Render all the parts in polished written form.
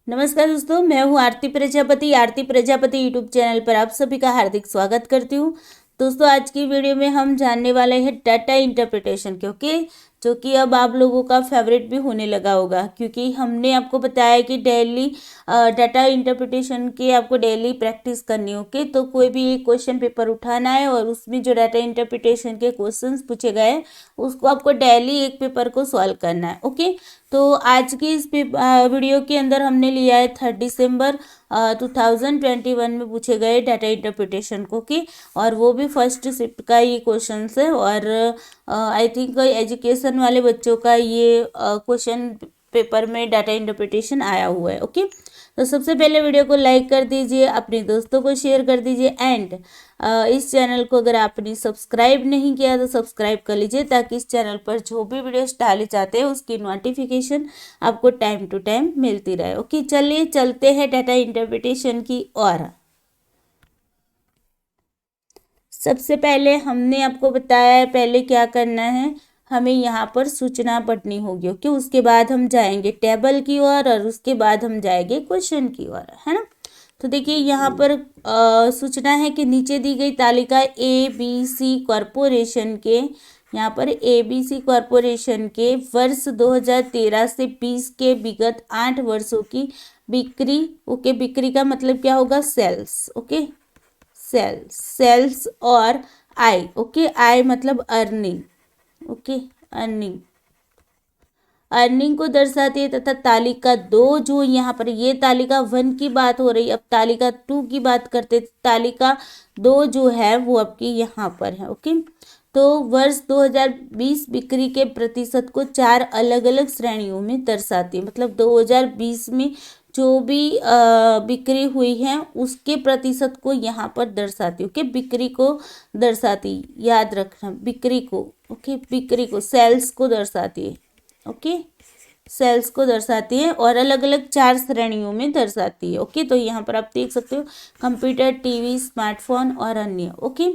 नमस्कार दोस्तों, मैं हूँ आरती प्रजापति। आरती प्रजापति यूट्यूब चैनल पर आप सभी का हार्दिक स्वागत करती हूँ। दोस्तों, आज की वीडियो में हम जानने वाले हैं डाटा इंटरप्रिटेशन, क्योंकि जो कि अब आप लोगों का फेवरेट भी होने लगा होगा, क्योंकि हमने आपको बताया कि डेली डाटा इंटरप्रिटेशन की आपको डेली प्रैक्टिस करनी होगी। तो कोई भी एक क्वेश्चन पेपर उठाना है और उसमें जो डाटा इंटरप्रिटेशन के क्वेश्चंस पूछे गए हैं उसको आपको डेली एक पेपर को सॉल्व करना है। ओके, तो आज की इस वीडियो के अंदर हमने लिया है 3 दिसंबर 2021 में पूछे गए डाटा इंटरप्रिटेशन को की, और वो भी फर्स्ट शिफ्ट का ये क्वेश्चन है। और आई थिंक एजुकेशन वाले बच्चों का ये क्वेश्चन पेपर में डाटा इंटरप्रिटेशन आया हुआ है। ओके, तो सबसे पहले वीडियो को लाइक कर दीजिए, अपने दोस्तों को शेयर कर दीजिए, एंड इस चैनल को अगर आपने सब्सक्राइब नहीं किया तो सब्सक्राइब कर लीजिए, ताकि इस चैनल पर जो भी वीडियोस डाले जाते हैं उसकी नोटिफिकेशन आपको टाइम टू टाइम मिलती रहे। ओके, चलिए चलते हैं डाटा इंटरप्रिटेशन की ओर। सबसे पहले हमने आपको बताया है पहले क्या करना है, हमें यहाँ पर सूचना पढ़नी होगी। ओके, उसके बाद हम जाएंगे टेबल की ओर और उसके बाद हम जाएंगे क्वेश्चन की ओर, है ना। तो देखिए यहाँ पर सूचना है कि नीचे दी गई तालिका ABC कॉरपोरेशन के, यहाँ पर ABC कॉरपोरेशन के वर्ष 2013 से 20 के विगत 8 वर्षों की बिक्री। ओके, बिक्री का मतलब क्या होगा, सेल्स। ओके, सेल्स और आई। ओके, आई मतलब अर्निंग। ओके, अर्निंग अर्निंग को दर्शाती है, तथा तालिका 2 जो यहाँ पर, ये तालिका 1 की बात हो रही है, अब तालिका 2 की बात करते, तालिका 2 जो है वो आपकी यहाँ पर है। ओके, तो वर्ष 2020 बिक्री के प्रतिशत को 4 अलग अलग श्रेणियों में दर्शाती है। मतलब 2020 में जो भी बिक्री हुई है उसके प्रतिशत को यहाँ पर दर्शाती है। ओके, बिक्री को दर्शाती, याद रखना, बिक्री को। ओके, बिक्री को, सेल्स को दर्शाती है। ओके, सेल्स को दर्शाती है और अलग अलग 4 श्रेणियों में दर्शाती है। ओके, तो यहाँ पर आप देख सकते हो कंप्यूटर, टीवी, स्मार्टफोन और अन्य। ओके,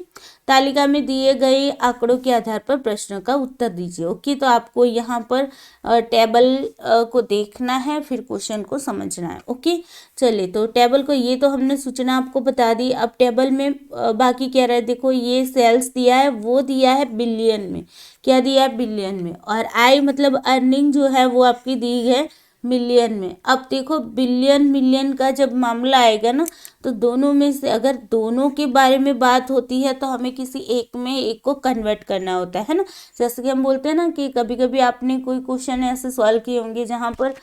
तालिका में दिए गए आंकड़ों के आधार पर प्रश्नों का उत्तर दीजिए। ओके, तो आपको यहाँ पर टेबल को देखना है, फिर क्वेश्चन को समझना है। ओके, चलिए, तो टेबल को, ये तो हमने सूचना आपको बता दी। अब टेबल में बाकी क्या रहा है, देखो ये सेल्स दिया है, वो दिया है बिलियन में। क्या दिया है, बिलियन में। और आई मतलब अर्निंग जो है वो आपकी दी है मिलियन में। अब देखो बिलियन मिलियन का जब मामला आएगा ना, तो दोनों में से अगर दोनों के बारे में बात होती है तो हमें किसी एक में एक को कन्वर्ट करना होता है ना। जैसे कि हम बोलते हैं ना कि कभी कभी आपने कोई क्वेश्चन ऐसे सॉल्व किए होंगे जहाँ पर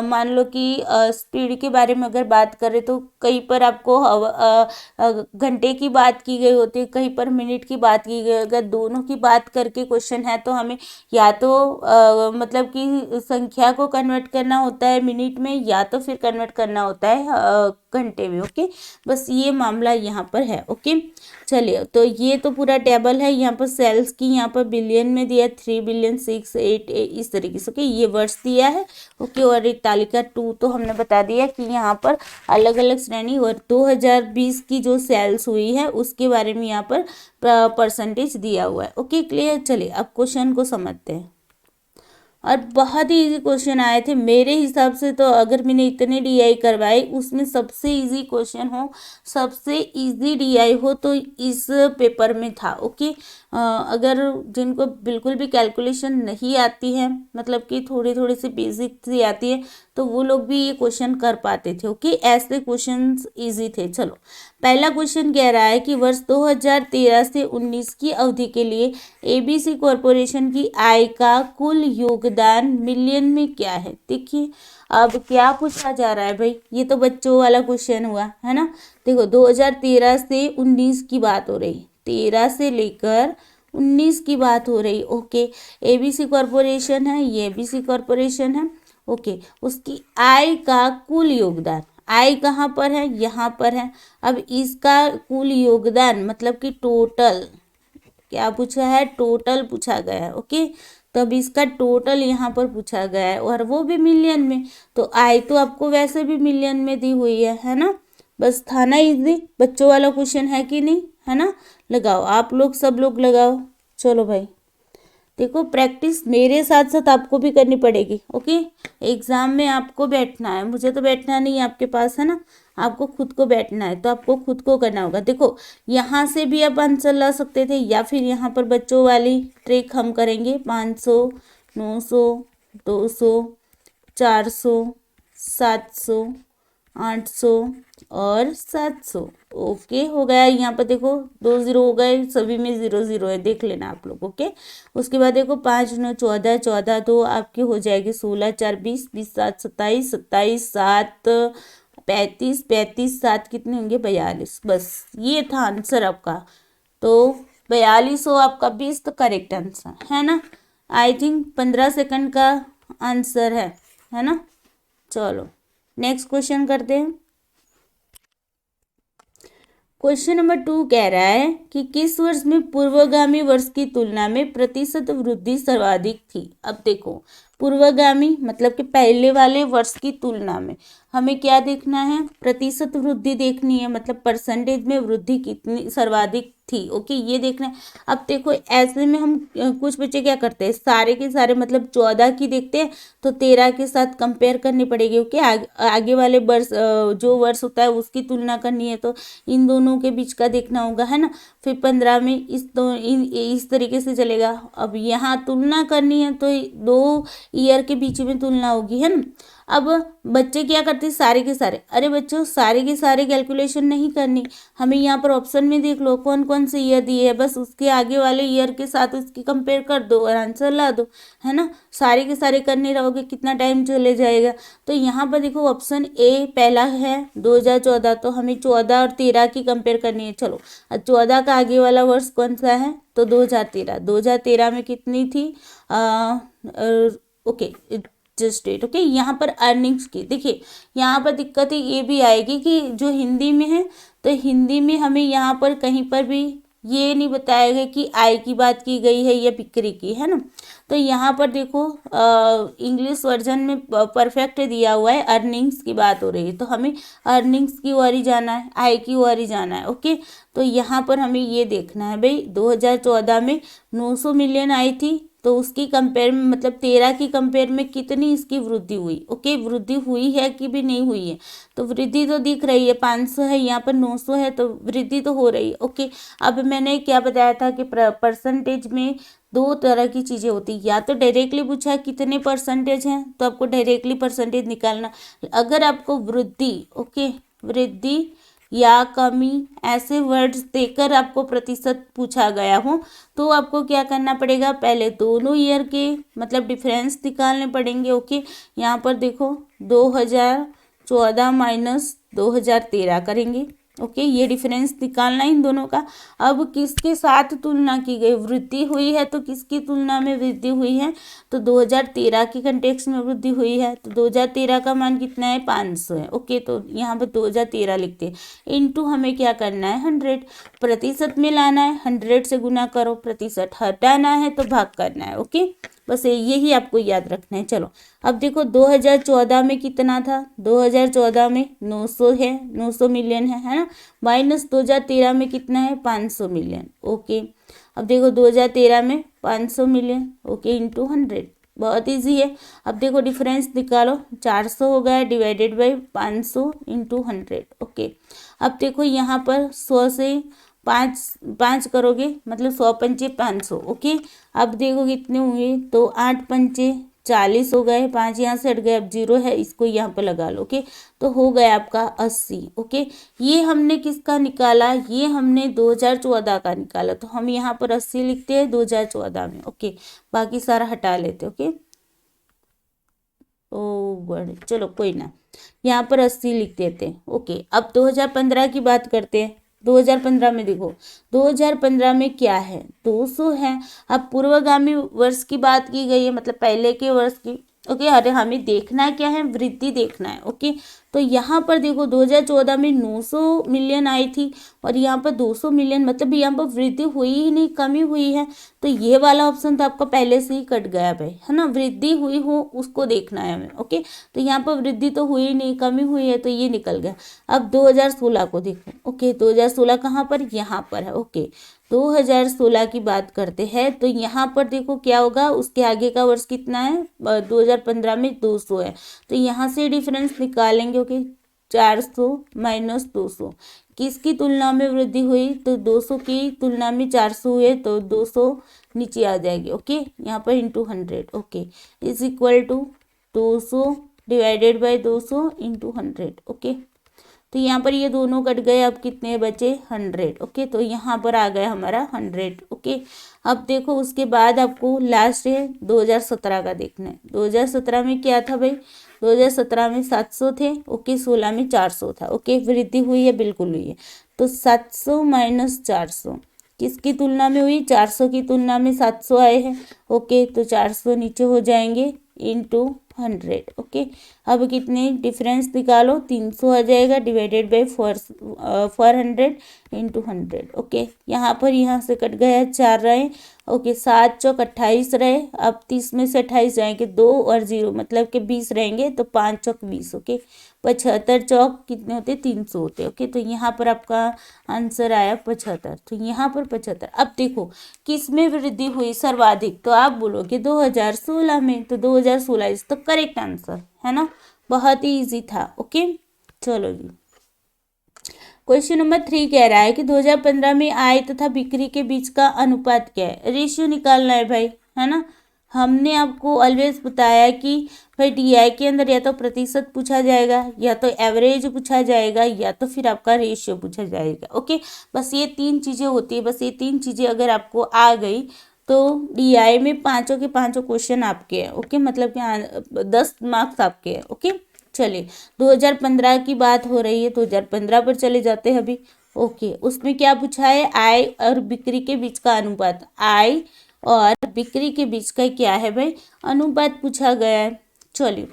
मान लो कि स्पीड के बारे में अगर बात करें तो कहीं पर आपको घंटे की बात की गई होती है, कहीं पर मिनट की बात की गई। अगर दोनों की बात करके क्वेश्चन है तो हमें या तो मतलब कि संख्या को कन्वर्ट करना होता है मिनट में, या तो फिर कन्वर्ट करना होता है घंटे में। ओके, बस ये मामला यहाँ पर है। ओके, चलिए, तो ये तो पूरा टेबल है। यहाँ पर सेल्स की, यहाँ पर बिलियन में दिया 3 बिलियन 6 8 इस तरीके से। ओके, ये वर्ष दिया है। ओके, और एक तालिका 2 तो हमने बता दिया कि यहाँ पर अलग अलग श्रेणी, और 2020 की जो सेल्स हुई है उसके बारे में यहाँ पर परसेंटेज दिया हुआ है। Okay, clear. चलिए अब क्वेश्चन को समझते हैं। और बहुत ही इजी क्वेश्चन आए थे मेरे हिसाब से, तो अगर मैंने इतने डीआई करवाए उसमें सबसे इजी क्वेश्चन हो, सबसे इजी डीआई हो तो इस पेपर में था। ओके, अगर जिनको बिल्कुल भी कैलकुलेशन नहीं आती है, मतलब कि थोड़ी थोड़ी सी बेसिक सी आती है, तो वो लोग भी ये क्वेश्चन कर पाते थे। ओके, ऐसे क्वेश्चंस इजी थे। चलो, पहला क्वेश्चन कह रहा है कि वर्ष 2013 से 19 की अवधि के लिए ABC कॉरपोरेशन की आय का कुल योगदान मिलियन में क्या है। देखिए अब क्या पूछा जा रहा है भाई, ये तो बच्चों वाला क्वेश्चन हुआ है ना। देखो 2013 से 19 की बात हो रही, 13 से लेकर 19 की बात हो रही। ओके, ABC कॉरपोरेशन है, ये ABC कॉरपोरेशन है। ओके, उसकी आय का कुल योगदान, आय कहाँ पर है, यहाँ पर है। अब इसका कुल योगदान मतलब कि टोटल, क्या पूछा है, टोटल पूछा गया है। ओके, तब इसका टोटल यहाँ पर पूछा गया है, और वो भी मिलियन में। तो आय तो आपको वैसे भी मिलियन में दी हुई है ना। बस था ना इजी, बच्चों वाला क्वेश्चन है कि नहीं, है ना। लगाओ आप लोग, सब लोग लगाओ। चलो भाई, देखो प्रैक्टिस मेरे साथ साथ आपको भी करनी पड़ेगी। ओके, एग्जाम में आपको बैठना है, मुझे तो बैठना नहीं है आपके पास, है ना, आपको खुद को बैठना है, तो आपको खुद को करना होगा। देखो यहाँ से भी आप आंसर ला सकते थे, या फिर यहाँ पर बच्चों वाली ट्रिक हम करेंगे। 500, 900, 200, 400, 700, 800 और 700। ओके, हो गया। यहाँ पर देखो 2 0 हो गए, सभी में 0 0 है, देख लेना आप लोग। ओके, उसके बाद देखो 5 9 14, 14 2 आपकी हो जाएगी 16, 4 20, 20 7 27, 27 7 35, 35 7 कितने होंगे 42। बस ये था आंसर आपका। तो 42 हो आपका 20 तो करेक्ट आंसर है ना। आई थिंक 15 सेकंड का आंसर है ना। चलो नेक्स्ट क्वेश्चन करते हैं। क्वेश्चन नंबर 2 कह रहा है कि किस वर्ष में पूर्वगामी वर्ष की तुलना में प्रतिशत वृद्धि सर्वाधिक थी। अब देखो पूर्वगामी मतलब कि पहले वाले वर्ष की तुलना में हमें क्या देखना है, प्रतिशत वृद्धि देखनी है, मतलब परसेंटेज में वृद्धि कितनी सर्वाधिक थी। ओके, ये देखना है। अब देखो ऐसे में हम कुछ बच्चे क्या करते हैं, सारे के सारे मतलब 14 की देखते हैं तो 13 के साथ कंपेयर करनी पड़ेगी। ओके, आगे वाले वर्ष जो वर्ष होता है उसकी तुलना करनी है, तो इन दोनों के बीच का देखना होगा, है ना। फिर 15 में इस तरीके से चलेगा। अब यहाँ तुलना करनी है तो 2 ईयर के बीच में तुलना होगी, है ना। अब बच्चे क्या करते हैं, सारे के सारे, अरे बच्चों सारे के सारे कैलकुलेशन नहीं करनी, हमें यहाँ पर ऑप्शन में देख लो कौन कौन से ईयर दिए है, बस उसके आगे वाले ईयर के साथ उसकी कंपेयर कर दो और आंसर ला दो, है ना। सारे के सारे करने रहोगे कितना टाइम चले जाएगा। तो यहाँ पर देखो ऑप्शन ए पहला है 2014, तो हमें 14 और 13 की कंपेयर करनी है। चलो 14 का आगे वाला वर्ष कौन सा है, तो 2013। 2013 में कितनी थी, ओके जस्ट डेट। ओके, यहाँ पर अर्निंग्स की देखिए, यहाँ पर दिक्कत ये भी आएगी कि जो हिंदी में है तो हिंदी में हमें यहाँ पर कहीं पर भी ये नहीं बताया गया कि आय की बात की गई है या बिक्री की, है ना। तो यहाँ पर देखो इंग्लिश वर्जन में परफेक्ट दिया हुआ है, अर्निंग्स की बात हो रही है, तो हमें अर्निंग्स की ओर ही जाना है, आय की ओर ही जाना है। ओके, तो यहाँ पर हमें ये देखना है भाई 2014 में 900 मिलियन आई थी, तो उसकी कंपेयर में मतलब 13 की कंपेयर में कितनी इसकी वृद्धि हुई। ओके, वृद्धि हुई है कि भी नहीं हुई है, तो वृद्धि तो दिख रही है, 500 है यहाँ पर 900 है, तो वृद्धि तो हो रही है। ओके, अब मैंने क्या बताया था कि परसेंटेज में 2 तरह की चीज़ें होती, या तो डायरेक्टली पूछा है कितने परसेंटेज हैं तो आपको डायरेक्टली परसेंटेज निकालना। अगर आपको वृद्धि, ओके, वृद्धि या कमी ऐसे वर्ड्स देकर आपको प्रतिशत पूछा गया हो तो आपको क्या करना पड़ेगा, पहले दोनों ईयर के मतलब डिफरेंस निकालने पड़ेंगे। ओके, यहाँ पर देखो 2014 माइनस 2013 करेंगे। ओके, ये डिफरेंस निकालना इन दोनों का। अब किसके साथ तुलना की गई, वृद्धि हुई है तो किसकी तुलना में वृद्धि हुई है, तो 2013 की कंटेक्स्ट में वृद्धि हुई है, तो 2013 का मान कितना है 500 है। ओके, तो यहाँ पर 2013 लिखते हैं, इनटू हमें क्या करना है 100, प्रतिशत में लाना है, 100 से गुना करो, प्रतिशत हटाना है तो भाग करना है। ओके, बस यही आपको याद रखना है। चलो अब देखो 2014 में कितना था, 2014 में 900 है, 900 मिलियन है ना, माइनस 2013 में कितना है 500 मिलियन। ओके, अब देखो 2013 में 500 मिलियन, ओके, इंटू 100, बहुत इजी है। अब देखो डिफरेंस निकालो, 400 हो गया डिवाइडेड बाई 500 इंटू 100। ओके, अब देखो यहाँ पर 100 से 5 करोगे मतलब 100 पंचे 500। ओके, अब देखो कितने हुए, तो 8 पंचे 40 हो गए, 5 यहाँ से हट गए, अब 0 है, इसको यहाँ पर लगा लो। ओके, तो हो गया आपका 80। ओके, ये हमने किसका निकाला, ये हमने 2014 का निकाला, तो हम यहाँ पर 80 लिखते हैं 2014 में। ओके, बाकी सारा हटा लेते। ओके, ओ गॉड, चलो कोई ना, यहाँ पर 80 लिख देते हैं। ओके, अब 2015 की बात करते हैं। 2015 में देखो 2015 में क्या है 200 है। अब पूर्वगामी वर्ष की बात की गई है, मतलब पहले के वर्ष की। ओके, अरे हमें देखना क्या है, वृद्धि देखना है। ओके, तो यहाँ पर देखो 2014 में 900 मिलियन आई थी और यहाँ पर 200 मिलियन, मतलब यहाँ पर वृद्धि हुई ही नहीं, कमी हुई है, तो ये वाला ऑप्शन तो आपका पहले से ही कट गया भाई, है ना। वृद्धि हुई हो उसको देखना है हमें। ओके, तो यहाँ पर वृद्धि तो हुई नहीं, कमी हुई है, तो ये निकल गया। अब 2016 को देखो। ओके, 2016 कहाँ पर, यहाँ पर है। ओके, 2016 की बात करते हैं तो यहाँ पर देखो क्या होगा, उसके आगे का वर्ष कितना है, 2015 में 200 है, तो यहाँ से डिफरेंस निकालेंगे। ओके, 400 माइनस 200 किसकी तुलना में वृद्धि हुई, तो 200 की तुलना में 400 हुए, तो 200 नीचे आ जाएगी। ओके, यहाँ पर into 100। Okay, is equal to 200 divided by 200 into 100। Okay, तो यहाँ पर ये दोनों कट गए, अब कितने बचे, 100। ओके, तो यहाँ पर आ गया हमारा 100। ओके, अब देखो उसके बाद आपको लास्ट है 2017 का देखना है। 2017 में क्या था भाई, 2017 में 700 थे। ओके, 16 में 400 था। ओके, वृद्धि हुई है, बिल्कुल हुई है। तो 700 माइनस 400 किसकी तुलना में हुई, 400 की तुलना में 700 आए हैं। ओके, तो 400 नीचे हो जाएंगे इंटू 100। ओके, अब कितने डिफरेंस निकालो, 300 आ जाएगा डिवाइडेड बाई 400 इंटू 100। ओके, यहाँ पर यहाँ से कट गया 4 रहे। ओके, 7 चौक 28 रहे, अब 30 में से 28 जाएंगे 2 और 0 मतलब कि 20 रहेंगे, तो 5 चौक 20। ओके, 75 चौक कितने होते, 300 होते। ओके, तो यहाँ पर आपका आंसर आया 75। तो यहाँ पर 75। अब देखो किस में वृद्धि हुई सर्वाधिक, तो आप बोलोगे 2016 में, तो 2016 इज तो करेक्ट आंसर है ना, बहुत ही इजी था। ओके, चलो जी, क्वेश्चन नंबर 3 कह रहा है कि 2015 में आय तथा बिक्री के बीच का अनुपात क्या है, रेशियो निकालना है भाई, है ना। हमने आपको ऑलवेज बताया कि भाई डीआई के अंदर या तो प्रतिशत पूछा जाएगा, या तो एवरेज पूछा जाएगा, या तो फिर आपका रेशियो पूछा जाएगा। ओके, बस ये 3 चीज़ें होती है, बस ये 3 चीज़ें अगर आपको आ गई तो डीआई में 5 के 5 क्वेश्चन आपके हैं। ओके, मतलब कि 10 मार्क्स आपके हैं। ओके, चलिए 2015 की बात हो रही है, 2015 पर चले जाते हैं अभी। ओके, उसमें क्या पूछा है, आय और बिक्री के बीच का अनुपात, आय और बिक्री के बीच का क्या है भाई, अनुपात पूछा गया है। चलिए,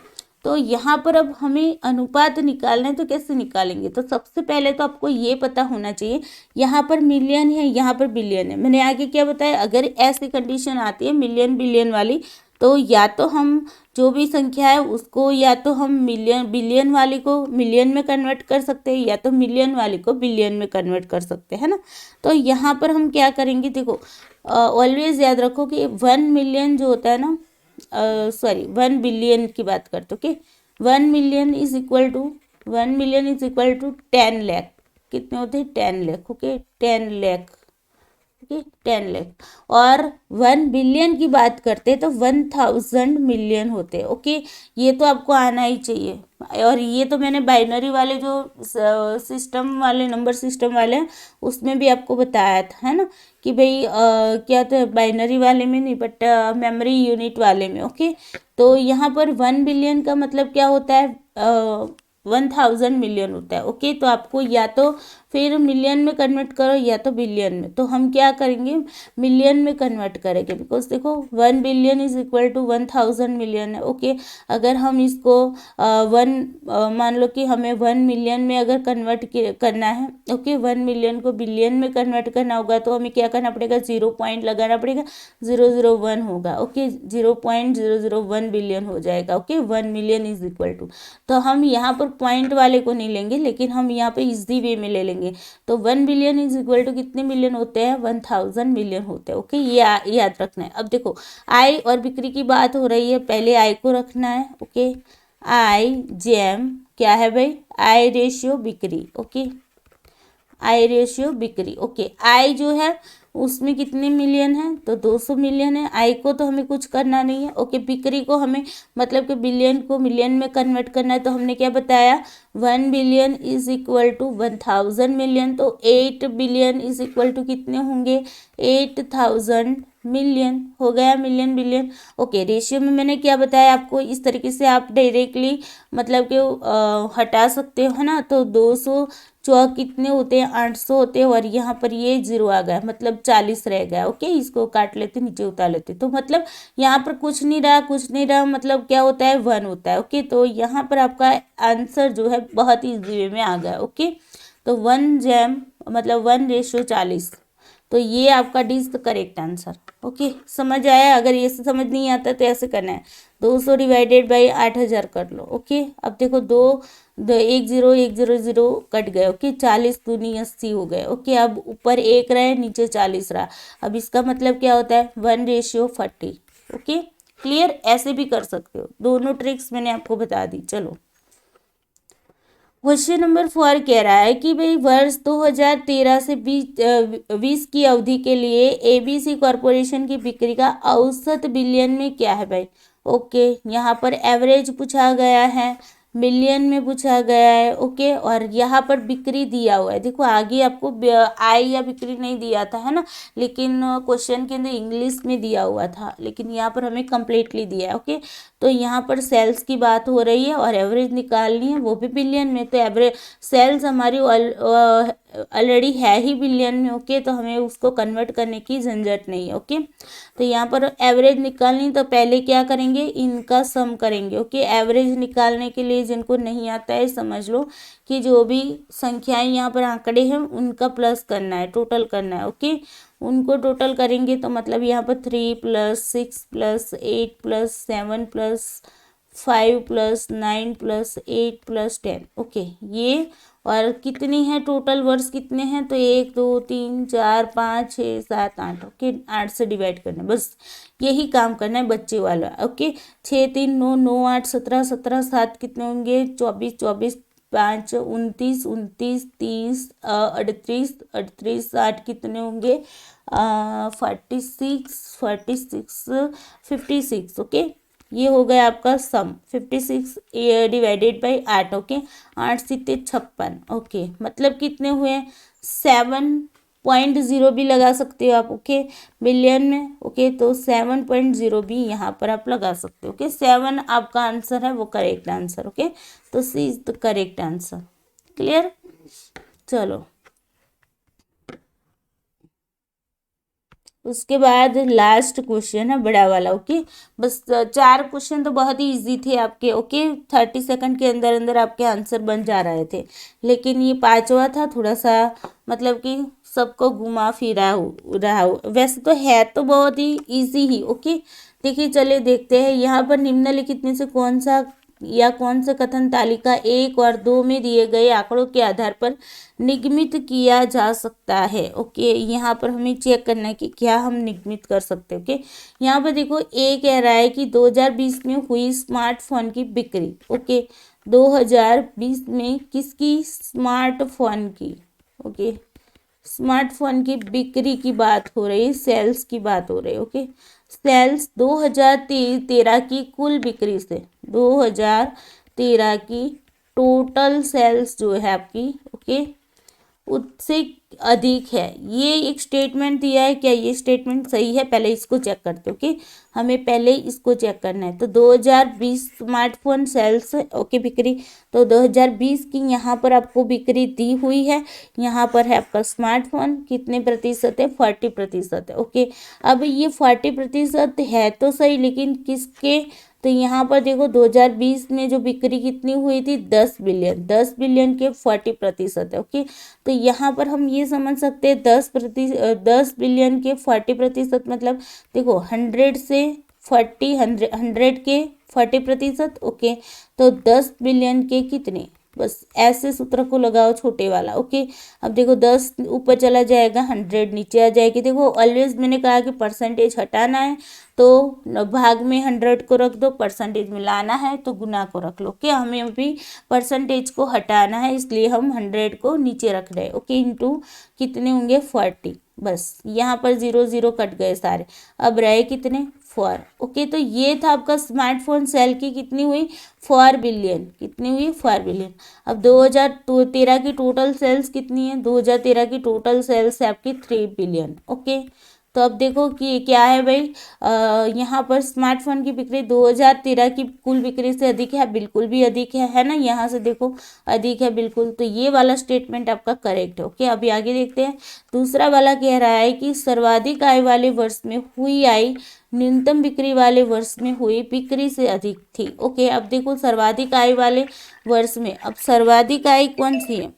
तो यहाँ पर अब हमें अनुपात निकालना है, तो कैसे निकालेंगे, तो सबसे पहले तो आपको ये पता होना चाहिए, यहाँ पर मिलियन है, यहाँ पर बिलियन है। मैंने आगे क्या बताया, अगर ऐसी कंडीशन आती है मिलियन बिलियन वाली, तो या तो हम जो भी संख्या है उसको या तो हम मिलियन बिलियन वाली को मिलियन में कन्वर्ट कर सकते हैं, या तो मिलियन वाली को बिलियन में कन्वर्ट कर सकते हैं ना। तो यहाँ पर हम क्या करेंगे, देखो ऑलवेज याद रखो कि 1 मिलियन जो होता है ना, 1 बिलियन की बात करते, okay, 1 million is equal to 10 lakh. कितने होते हैं, 10 लाख। ओके, 10 लाख। ओके, 10 लाख। और 1 बिलियन की बात करते हैं तो 1000 मिलियन होते हैं। ओके, ये तो आपको आना ही चाहिए। और ये तो मैंने बाइनरी वाले जो सिस्टम वाले नंबर सिस्टम वाले हैं उसमें भी आपको बताया था, है ना, कि भाई क्या तो बाइनरी वाले में नहीं, बट मेमोरी यूनिट वाले में। ओके, तो यहाँ पर 1 बिलियन का मतलब क्या होता है, 1000 मिलियन होता है। ओके, तो आपको या तो फिर मिलियन में कन्वर्ट करो या तो बिलियन में, तो हम क्या करेंगे, मिलियन में कन्वर्ट करेंगे, बिकॉज देखो 1 billion is equal to 1000 million है। ओके, अगर हम इसको मान लो कि हमें 1 मिलियन में अगर कन्वर्ट करना है, ओके, 1 मिलियन को बिलियन में कन्वर्ट करना होगा, तो हमें क्या करना पड़ेगा, 0 पॉइंट लगाना पड़ेगा, 001 होगा। ओके, 0.001 बिलियन हो जाएगा। Okay, 1 million is equal to, तो हम यहाँ पर पॉइंट वाले को नहीं लेंगे, लेकिन हम यहाँ पे इजी वे में ले लेंगे। तो 1 बिलियन इज इक्वल टू कितने मिलियन होते हैं, 1000 मिलियन होते हैं। ओके, ये याद रखना है। अब देखो आय और बिक्री की बात हो रही है, पहले आय को रखना है। ओके, आई जेम क्या है भाई, आय रेशियो बिक्री। ओके, आय रेशियो बिक्री। ओके, आय जो है उसमें कितने मिलियन है, तो 200 मिलियन है। आय को तो हमें कुछ करना नहीं है। ओके, बिक्री को हमें मतलब कि बिलियन को मिलियन में कन्वर्ट करना है, तो हमने क्या बताया, 1 billion is equal to 1000 million, तो 8 बिलियन इज इक्वल टू कितने होंगे, 8000 मिलियन हो गया, मिलियन बिलियन। ओके, रेशियो में मैंने क्या बताया आपको, इस तरीके से आप डायरेक्टली मतलब कि हटा सकते हो, है ना। तो 200 चौक कितने होते हैं, 800 होते हैं, और यहाँ पर ये 0 आ गया, मतलब 40 रह गया। ओके, इसको काट लेते, नीचे उतार लेते, तो मतलब यहाँ पर कुछ नहीं रहा, मतलब क्या होता है, 1 होता है। ओके, तो यहाँ पर आपका आंसर जो है बहुत ही इजी वे में आ गया। ओके, तो 1 जैम मतलब 1:40, तो ये आपका D is the correct answer. Okay, समझ आया, अगर ये समझ नहीं आता तो ऐसे करना है, 200 डिवाइडेड बाई 8000 कर लो। ओके, अब देखो 2 एक जीरो 100 कट गए। ओके 40 दूनी 80 हो गए। ओके अब ऊपर 1 रहे, नीचे 40 रहा। अब इसका मतलब क्या होता है 1:40। ओके क्लियर, ऐसे भी कर सकते हो, दोनों ट्रिक्स मैंने आपको बता दी। चलो क्वेश्चन नंबर 4 कह रहा है कि भाई वर्ष 2013 से 20 की अवधि के लिए एबीसी कॉरपोरेशन की बिक्री का औसत बिलियन में क्या है भाई। ओके यहाँ पर एवरेज पूछा गया है, मिलियन में पूछा गया है। ओके और यहाँ पर बिक्री दिया हुआ है। देखो आगे आपको आय या बिक्री नहीं दिया था, है ना, लेकिन क्वेश्चन के अंदर इंग्लिश में दिया हुआ था, लेकिन यहाँ पर हमें कंप्लीटली दिया है। ओके तो यहाँ पर सेल्स की बात हो रही है और एवरेज निकालनी है, वो भी बिलियन में। तो एवरेज सेल्स हमारी ऑलरेडी है ही बिलियन में। ओके तो हमें उसको कन्वर्ट करने की झंझट नहीं है। ओके तो यहाँ पर एवरेज निकालनी, तो पहले क्या करेंगे, इनका सम करेंगे। ओके एवरेज निकालने के लिए जिनको नहीं आता है समझ लो कि जो भी संख्याएं यहाँ पर आंकड़े हैं उनका प्लस करना है, टोटल करना है। ओके उनको टोटल करेंगे तो मतलब यहाँ पर 3 + 6 + 8 + 7 + 5 + 9 + 8 + 10। ओके ये और कितनी है टोटल वर्ष कितने हैं, तो 1 2 3 4 5 6 7 8। ओके 8 से डिवाइड करना है, बस यही काम करना है बच्चे वाला। ओके 6 3 9 9 8 17 17 7 कितने होंगे 24 24 5 29 29 30 38 38 8 कितने होंगे 46 46 56। ओके ये हो गया आपका सम 56 डिवाइडेड बाई 8। ओके 8 सीते 56। ओके मतलब कितने हुए 7.0 भी लगा सकते हो आप। ओके बिलियन में। ओके तो 7.0 भी यहाँ पर आप लगा सकते हो। ओके 7 आपका आंसर है, वो करेक्ट आंसर। ओके तो C is the correct answer. Clear. चलो उसके बाद लास्ट क्वेश्चन है बड़ा वाला। ओके बस 4 क्वेश्चन तो बहुत ही इजी थे आपके। ओके 30 सेकंड के अंदर अंदर आपके आंसर बन जा रहे थे, लेकिन ये 5वां था थोड़ा सा मतलब कि सबको घुमा फिरा रहा हो। वैसे तो है तो बहुत ही इजी ही। ओके देखिए चलिए देखते हैं यहाँ पर निम्नलिखित में से कौन सा कथन तालिका 1 और 2 में दिए गए आंकड़ों के आधार पर निगमित किया जा सकता है। ओके यहाँ पर हमें चेक करना है कि क्या हम निगमित कर सकते हैं। ओके यहाँ पर देखो ए कह रहा है कि 2020 में हुई स्मार्टफोन की बिक्री। ओके 2020 में किसकी, स्मार्टफोन की। ओके स्मार्टफोन की बिक्री की बात हो रही है, सेल्स की बात हो रही है। ओके सेल्स 2013 की कुल बिक्री से 2013 की टोटल सेल्स जो है आपकी ओके उससे अधिक है। ये एक स्टेटमेंट दिया है, क्या ये स्टेटमेंट सही है, पहले इसको चेक करते हैं। ओके हमें पहले इसको चेक करना है। तो 2020 स्मार्टफोन सेल्स ओके बिक्री, तो 2020 की यहाँ पर आपको बिक्री दी हुई है। यहाँ पर है आपका स्मार्टफोन कितने प्रतिशत है, 40% है। ओके अब ये 40% है तो सही, लेकिन किसके, तो यहाँ पर देखो 2020 में जो बिक्री कितनी हुई थी 10 बिलियन, 10 बिलियन के 40% है। ओके तो यहाँ पर हम ये समझ सकते हैं 10 बिलियन के 40% मतलब देखो 100 से 40 100 के 40%। ओके तो 10 बिलियन के कितने, बस ऐसे सूत्र को लगाओ छोटे वाला। ओके अब देखो 10 ऊपर चला जाएगा 100 नीचे आ जाएगी। देखो ऑलवेज मैंने कहा कि परसेंटेज हटाना है तो भाग में 100 को रख दो, परसेंटेज में लाना है तो गुना को रख लो। ओके हमें अभी परसेंटेज को हटाना है इसलिए हम 100 को नीचे रख रहे हैं। ओके इंटू कितने होंगे 40, बस यहाँ पर 0 0 कट गए सारे, अब रहे कितने 4। ओके तो ये था आपका स्मार्टफोन सेल की कितनी हुई 4 बिलियन, कितनी हुई 4 बिलियन। अब 2013 की टोटल सेल्स कितनी है, 2013 की टोटल सेल्स है आपकी 3 बिलियन। ओके तो अब देखो कि क्या है भाई यहाँ पर स्मार्टफोन की बिक्री 2013 की कुल बिक्री से अधिक है, बिल्कुल भी अधिक है ना, यहाँ से देखो अधिक है बिल्कुल, तो ये वाला स्टेटमेंट आपका करेक्ट है। ओके अभी आगे देखते हैं। दूसरा वाला कह रहा है कि सर्वाधिक आय वाले वर्ष में हुई आय न्यूनतम बिक्री वाले वर्ष में हुई बिक्री से अधिक थी। ओके अब देखो सर्वाधिक आय वाले वर्ष में, अब सर्वाधिक आय कौन सी है,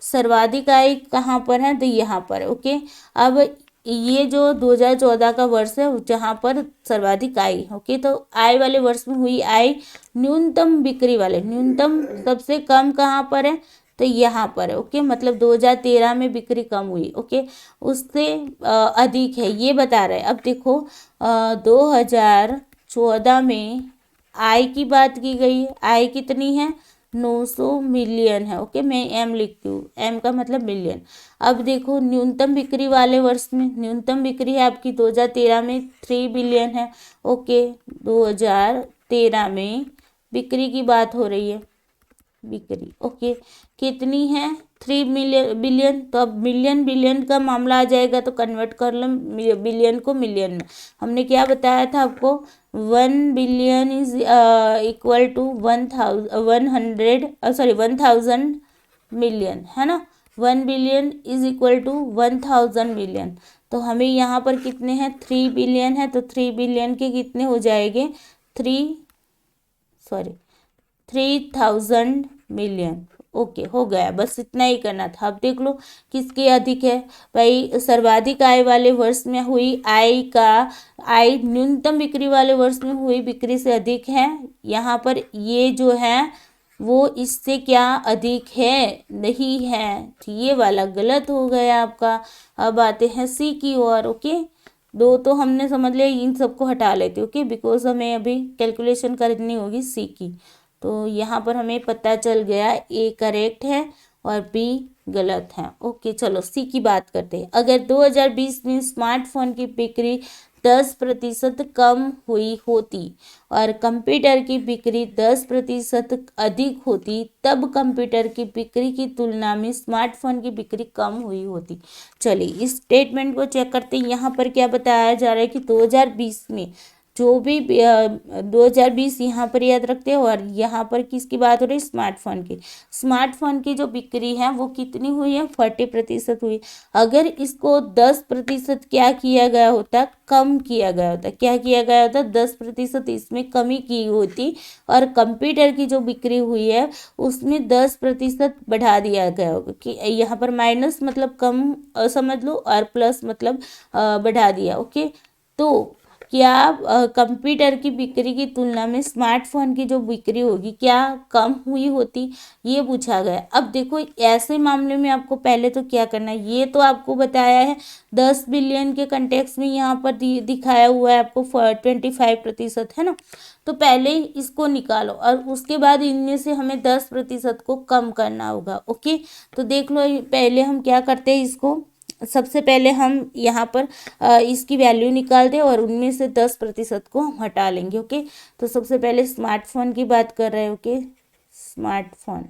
सर्वाधिक आय कहाँ पर है, तो यहाँ पर। ओके अब ये जो 2014 का वर्ष है जहाँ पर सर्वाधिक आय, ओके, तो आय वाले वर्ष में हुई आय न्यूनतम बिक्री वाले, न्यूनतम सबसे कम कहाँ पर है, तो यहाँ पर है, ओके, मतलब 2013 में बिक्री कम हुई, ओके, उससे अधिक है ये बता रहा है। अब देखो 2014 में आय की बात की गई, आय कितनी है, 900 मिलियन है, ओके, मैं एम लिखती हूँ, एम का मतलब मिलियन। अब देखो न्यूनतम बिक्री वाले वर्ष में, न्यूनतम बिक्री है आपकी 2013 में 3 बिलियन है, ओके, 2013 में बिक्री की बात हो रही है, बिक्री, ओके, कितनी है, 3 बिलियन। तो अब मिलियन बिलियन का मामला आ जाएगा तो कन्वर्ट कर लो बिलियन को मिलियन में। हमने क्या बताया था आपको, 1 billion is equal to 1000 million, है ना, 1 billion is equal to 1000 million. तो हमें यहाँ पर कितने हैं, 3 बिलियन है, तो 3 बिलियन के कितने हो जाएंगे, 3000 मिलियन, ओके, हो गया, बस इतना ही करना था। अब देख लो किसके अधिक है भाई, सर्वाधिक आय वाले वर्ष में हुई आय न्यूनतम बिक्री वाले वर्ष में हुई बिक्री से अधिक है। यहाँ पर ये जो है वो इससे क्या अधिक है, नहीं है, तो ये वाला गलत हो गया आपका। अब आते हैं सी की ओर, ओके, दो तो हमने समझ लिया, इन सबको हटा लेते, ओके, बिकॉज हमें अभी कैलकुलेशन करनी होगी सी की। तो यहाँ पर हमें पता चल गया ए करेक्ट है और बी गलत है, ओके। चलो सी की बात करते हैं। अगर 2020 में स्मार्टफोन की बिक्री 10% कम हुई होती और कंप्यूटर की बिक्री 10% अधिक होती, तब कंप्यूटर की बिक्री की तुलना में स्मार्टफोन की बिक्री कम हुई होती। चलिए इस स्टेटमेंट को चेक करते हैं। यहाँ पर क्या बताया जा रहा है कि 2020 में जो भी 2020 यहाँ पर याद रखते हैं, और यहाँ पर किसकी बात हो रही है, स्मार्टफोन की। स्मार्टफोन की जो बिक्री है वो कितनी हुई है, 40% हुई। अगर इसको 10% क्या किया गया होता, कम किया गया होता, क्या किया गया होता, 10% इसमें कमी की होती, और कंप्यूटर की जो बिक्री हुई है उसमें 10% बढ़ा दिया गया होगा। कि यहाँ पर माइनस मतलब कम समझ लो, और प्लस मतलब बढ़ा दिया, ओके। तो क्या कंप्यूटर की बिक्री की तुलना में स्मार्टफोन की जो बिक्री होगी क्या कम हुई होती, ये पूछा गया। अब देखो ऐसे मामले में आपको पहले तो क्या करना है, ये तो आपको बताया है 10 बिलियन के कंटेक्स्ट में, यहाँ पर दिखाया हुआ है आपको 25%, है ना। तो पहले इसको निकालो और उसके बाद इनमें से हमें 10% को कम करना होगा, ओके। तो देख लो पहले हम क्या करते हैं, इसको सबसे पहले हम यहाँ पर इसकी वैल्यू निकालते हैं और उनमें से 10% को हम हटा लेंगे, ओके। तो सबसे पहले स्मार्टफोन की बात कर रहे हैं, ओके, स्मार्टफोन,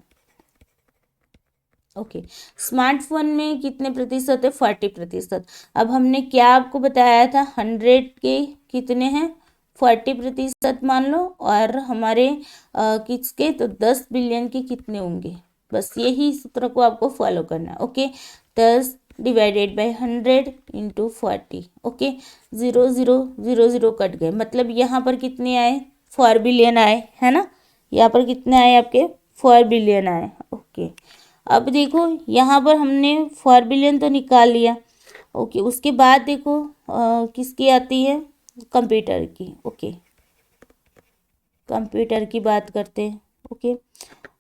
ओके, स्मार्टफोन में कितने प्रतिशत है, 40%। अब हमने क्या आपको बताया था, 100 के कितने हैं, 40% मान लो, और हमारे किसके, तो 10 बिलियन के कितने होंगे, बस यही सूत्र को आपको फॉलो करना है, okay. 10 divided by 100 into 40, okay, 0 0 0 0 cut गए, मतलब यहाँ पर कितने आए, 4 बिलियन आए, है ना। यहाँ पर कितने आए आपके, 4 बिलियन आए, ओके। अब देखो यहाँ पर हमने 4 बिलियन तो निकाल लिया, ओके। उसके बाद देखो किसकी आती है, कंप्यूटर की, ओके, कंप्यूटर की बात करते हैं, ओके।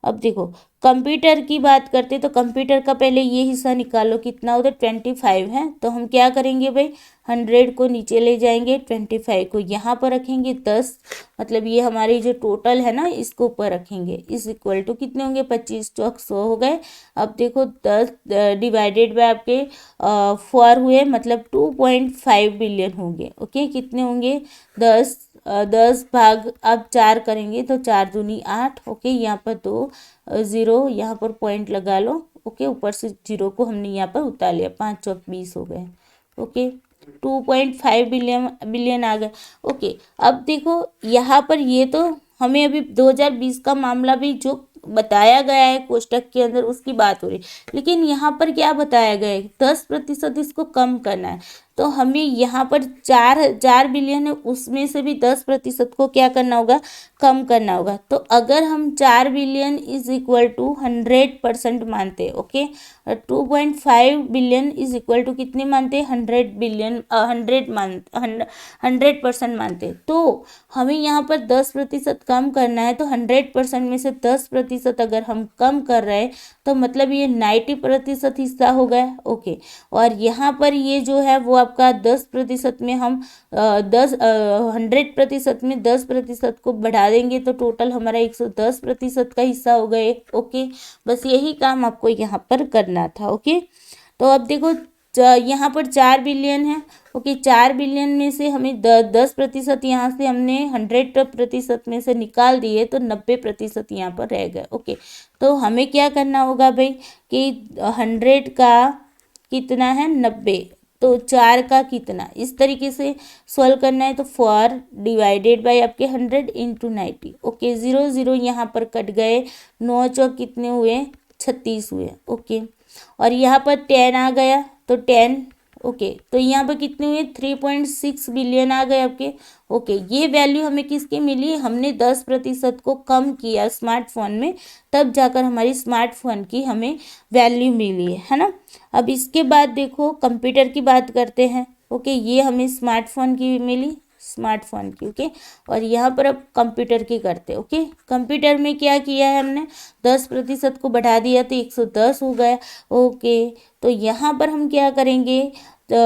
अब देखो कंप्यूटर की बात करते तो कंप्यूटर का पहले ये हिस्सा निकालो, कितना उधर 25 है, तो हम क्या करेंगे भाई, 100 को नीचे ले जाएंगे, 25 को यहाँ पर रखेंगे, 10 मतलब ये हमारी जो टोटल है ना इसको ऊपर रखेंगे, इस इक्वल टू कितने होंगे, 25 चौक 100 हो गए। अब देखो 10 डिवाइडेड बाय आपके 4 हुए, मतलब 2.5 बिलियन होंगे, ओके। कितने होंगे, 10 भाग अब 4 करेंगे तो 4 दूनी 8, ओके। यहाँ पर 2 0 यहाँ पर पॉइंट लगा लो, ओके। ऊपर से 0 को हमने यहाँ पर उतार लिया, 5 चौक 20 हो गए, ओके। 2.5 बिलियन आ गए, ओके। अब देखो यहाँ पर ये तो हमें अभी 2020 का मामला भी जो बताया गया है कोष्टक के अंदर उसकी बात हो रही, लेकिन यहाँ पर क्या बताया गया है, 10% इसको कम करना है। तो हमें यहाँ पर 4 बिलियन है, उसमें से भी 10% को क्या करना होगा, कम करना होगा। तो अगर हम 4 बिलियन इज इक्वल टू 100% मानते हैं, okay, 2.5 billion is equal to कितने मानते हैं, 100% मानते हैं, तो हमें यहाँ पर 10% कम करना है। तो 100% में से 10% अगर हम कम कर रहे हैं तो मतलब ये 90% हिस्सा हो गया, ओके। और यहाँ पर ये जो है वो आपका 10% में हम 100% में 10% को बढ़ा देंगे तो टोटल हमारा 110% का हिस्सा हो गए, ओके। बस यही काम आपको यहाँ पर करना था, ओके। तो अब देखो यहाँ पर 4 बिलियन है, ओके। 4 बिलियन में से हमें 10% यहाँ से हमने 100% में से निकाल दिए तो 90% यहाँ पर रह गए, ओके। तो हमें क्या करना होगा भाई कि 100 का कितना है, 90, तो 4 का कितना, इस तरीके से सॉल्व करना है। तो 4 डिवाइडेड बाय आपके 100 इंटू 90, ओके। 0 0 यहाँ पर कट गए, 9 चौक कितने हुए, 36 हुए, ओके। और यहाँ पर 10 आ गया तो 10, ओके। तो यहाँ पर कितने हुए, 3.6 बिलियन आ गए आपके, ओके। ये वैल्यू हमें किसकी मिली, हमने 10% को कम किया स्मार्टफोन में, तब जाकर हमारी स्मार्टफोन की हमें वैल्यू मिली है ना। अब इसके बाद देखो कंप्यूटर की बात करते हैं, ओके। ये हमें स्मार्टफोन की मिली, स्मार्टफोन की, ओके। और यहाँ पर अब कंप्यूटर की करते, ओके। कंप्यूटर में क्या किया है हमने, 10% को बढ़ा दिया तो 110 हो गया, ओके। तो यहाँ पर हम क्या करेंगे, तो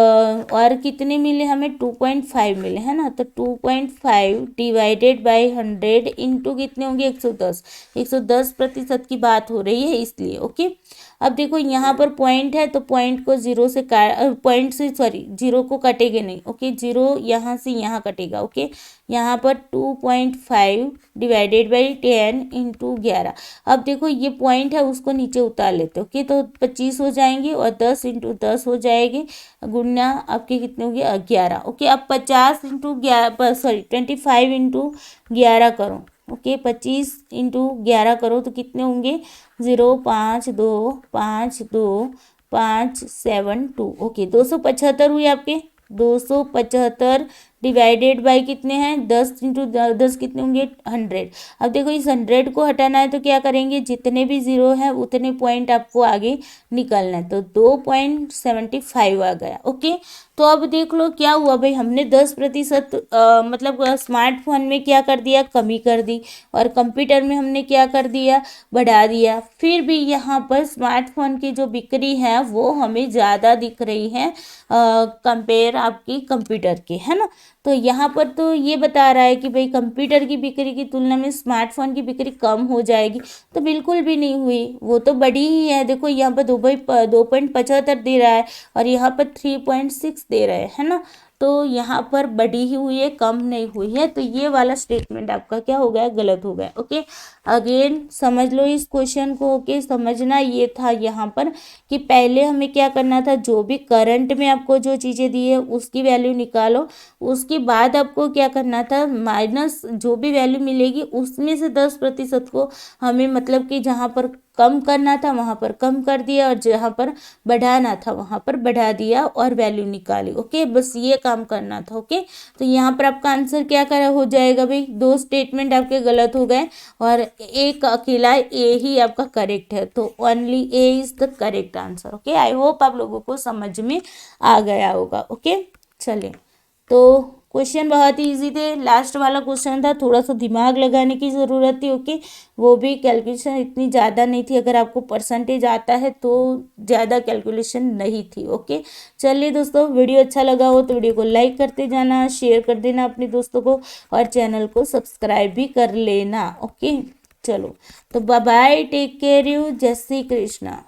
और कितने मिले हमें, 2.5 मिले, है ना। तो 2.5 डिवाइडेड बाय 100 इंटू कितने होंगे, 110, 110% की बात हो रही है इसलिए, ओके। अब देखो यहाँ पर पॉइंट है तो पॉइंट को जीरो से पॉइंट से सॉरी जीरो को कटेंगे नहीं, ओके। जीरो यहाँ से यहाँ कटेगा, ओके। यहाँ पर 2.5 डिवाइडेड बाई 10 इंटू 11। अब देखो ये पॉइंट है उसको नीचे उतार लेते, ओके। तो 25 हो जाएंगे और 10 इंटू 10 हो जाएंगे, गुणा आपके कितने होंगे, 11, ओके। अब 50 इंटू 11 सॉरी 25 इंटू 11 करो, ओके। 25 इंटू 11 करो तो कितने होंगे, 0 5 2 5 2 5 7 2, ओके। 275 हुए आपके, 275 डिवाइडेड बाय कितने हैं, 10 इंटू 10 कितने होंगे, 100। अब देखो इस 100 को हटाना है तो क्या करेंगे, जितने भी जीरो है उतने पॉइंट आपको आगे निकालना है। तो 2.75 आ गया, ओके। तो अब देख लो क्या हुआ भाई, हमने 10% मतलब स्मार्टफोन में क्या कर दिया, कमी कर दी, और कंप्यूटर में हमने क्या कर दिया, बढ़ा दिया। फिर भी यहाँ पर स्मार्टफोन की जो बिक्री है वो हमें ज़्यादा दिख रही है कंपेयर आपकी कंप्यूटर की, है ना। तो यहाँ पर तो ये बता रहा है कि भाई कंप्यूटर की बिक्री की तुलना में स्मार्टफोन की बिक्री कम हो जाएगी, तो बिल्कुल भी नहीं हुई, वो तो बड़ी ही है। देखो यहाँ पर 2.75 दे रहा है और यहाँ पर 3.6 दे रहे हैं, है ना। तो यहाँ पर बढ़ी ही हुई है, कम नहीं हुई है। तो ये वाला स्टेटमेंट आपका क्या हो गया, गलत हो गया, ओके। अगेन समझ लो इस क्वेश्चन को, ओके। समझना ये था यहाँ पर कि पहले हमें क्या करना था, जो भी करंट में आपको जो चीज़ें दी है उसकी वैल्यू निकालो, उसके बाद आपको क्या करना था, माइनस जो भी वैल्यू मिलेगी उसमें से 10% को हमें मतलब कि जहाँ पर कम करना था वहाँ पर कम कर दिया और जहाँ पर बढ़ाना था वहाँ पर बढ़ा दिया और वैल्यू निकाली, ओके। बस ये काम करना था, ओके। तो यहाँ पर आपका आंसर क्या करा हो जाएगा भाई, 2 स्टेटमेंट आपके गलत हो गए और एक अकेला ए ही आपका करेक्ट है, तो only A is the correct answer, okay. I hope आप लोगों को समझ में आ गया होगा, ओके। चलिए, तो क्वेश्चन बहुत ही इजी थे, लास्ट वाला क्वेश्चन था, थोड़ा सा दिमाग लगाने की ज़रूरत थी, ओके। वो भी कैलकुलेशन इतनी ज़्यादा नहीं थी, अगर आपको परसेंटेज आता है तो ज़्यादा कैलकुलेशन नहीं थी, ओके। चलिए दोस्तों, वीडियो अच्छा लगा हो तो वीडियो को लाइक करते जाना, शेयर कर देना अपने दोस्तों को और चैनल को सब्सक्राइब भी कर लेना, ओके। चलो, तो bye bye, take care you, जय श्री कृष्णा।